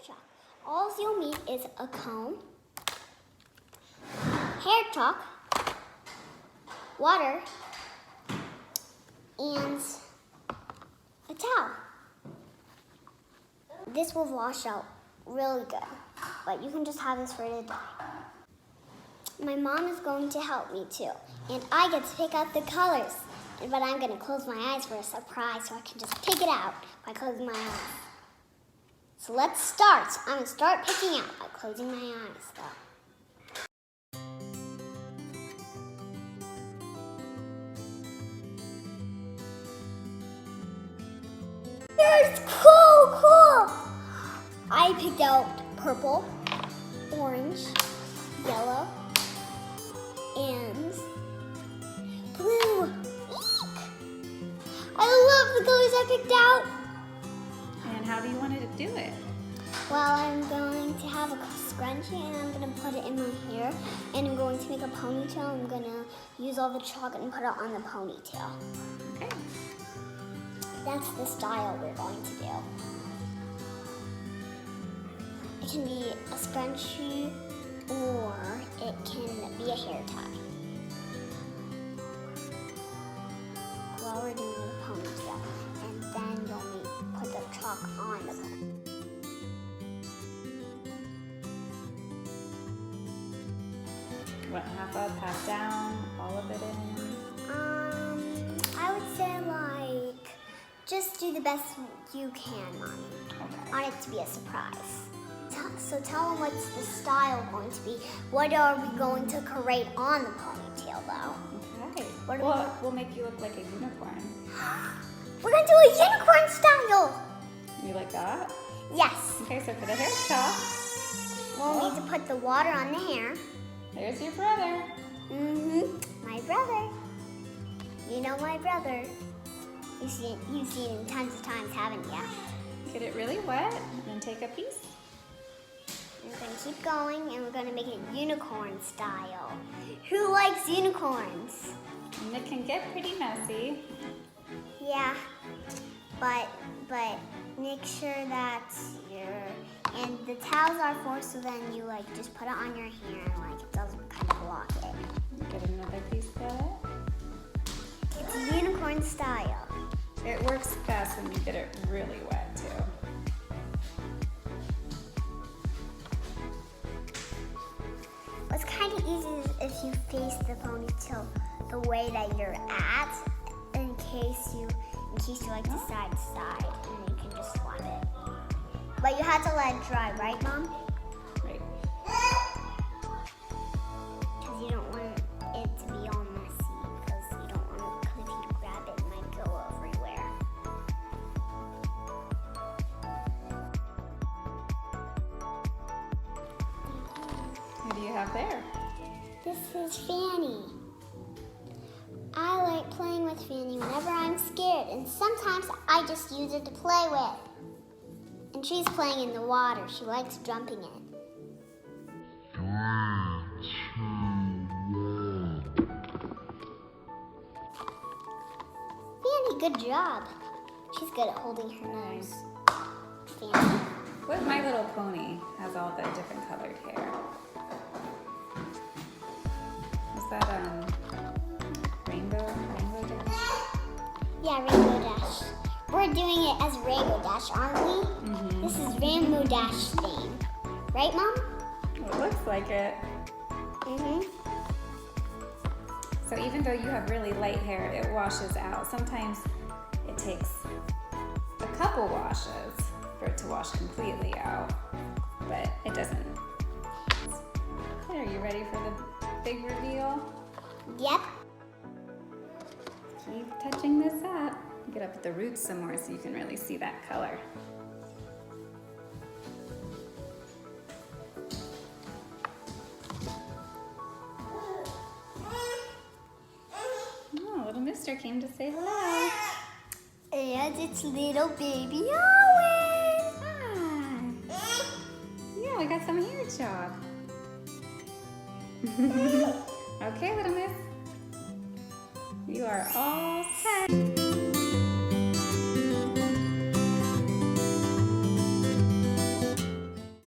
chalk. All you'll need is a comb, hair chalk, water, and a towel. This will wash out really good, but you can just have this for the day. My mom is going to help me too, and I get to pick out the colors. But I'm going to close my eyes for a surprise so I can just pick it out by closing my eyes. So let's start. I'm going to start picking out by closing my eyes though. It's cool! I picked out purple, orange, yellow, and blue. I love the colors I picked out. And how do you want to do it? Well, I'm going to have a scrunchie and I'm going to put it in my hair. And I'm going to make a ponytail. I'm going to use all the chalk and put it on the ponytail. Okay. That's the style we're going to do. It can be a scrunchie or it can be a hair tie. While we're doing the ponytail, and then you'll put the chalk on the ponytail. What, half up, half down, all of it in? I would say like, just do the best you can, Mommy. Okay. I want it to be a surprise. So tell them what's the style going to be. What are we going to create on the ponytail though? Okay. Well, we'll make you look like a unicorn. We're going to do a unicorn style. You like that? Yes. Okay, so for the hair chalk, We'll need to put the water on the hair. there's your brother. My brother. You know my brother. You've seen him tons of times, haven't you? Get it really wet, and then take a piece. We're going to keep going, and we're going to make it unicorn style. Who likes unicorns? And it can get pretty messy. Yeah, but make sure that and the towels are for, so then you like just put it on your hair and like it doesn't kind of block it. Get another piece of it. It's a unicorn style. It works best when you get it really wet too. What's kind of easy is if you face the ponytail the way that you're at, in case you like to side to side, and you can just swap it. But you have to let it dry, right, Mom? Right. Because you don't want it to be all messy. Because you don't want, because if you grab it, it might go everywhere. Who do you have there? This is Fanny. I like playing with Fanny whenever I'm scared, and sometimes I just use it to play with. And she's playing in the water. She likes jumping in. Fanny, good job. She's good at holding her nose. Fanny. What My Little Pony has all the different colored hair. Is that Rainbow Dash? Yeah, Rainbow Dash. We're doing it as Rainbow Dash, aren't we? Mm-hmm. This is Rainbow Dash theme. Right, Mom? It looks like it. So even though you have really light hair, it washes out. Sometimes it takes a couple washes for it to wash completely out, but it doesn't. Okay, are you ready for the big reveal? Yep. Keep touching this up. Get up at the roots some more so you can really see that color. Oh, little mister came to say hello. And it's little baby Owen. Hi. Yeah, we got some hair chalk. Okay, little miss. You are all set.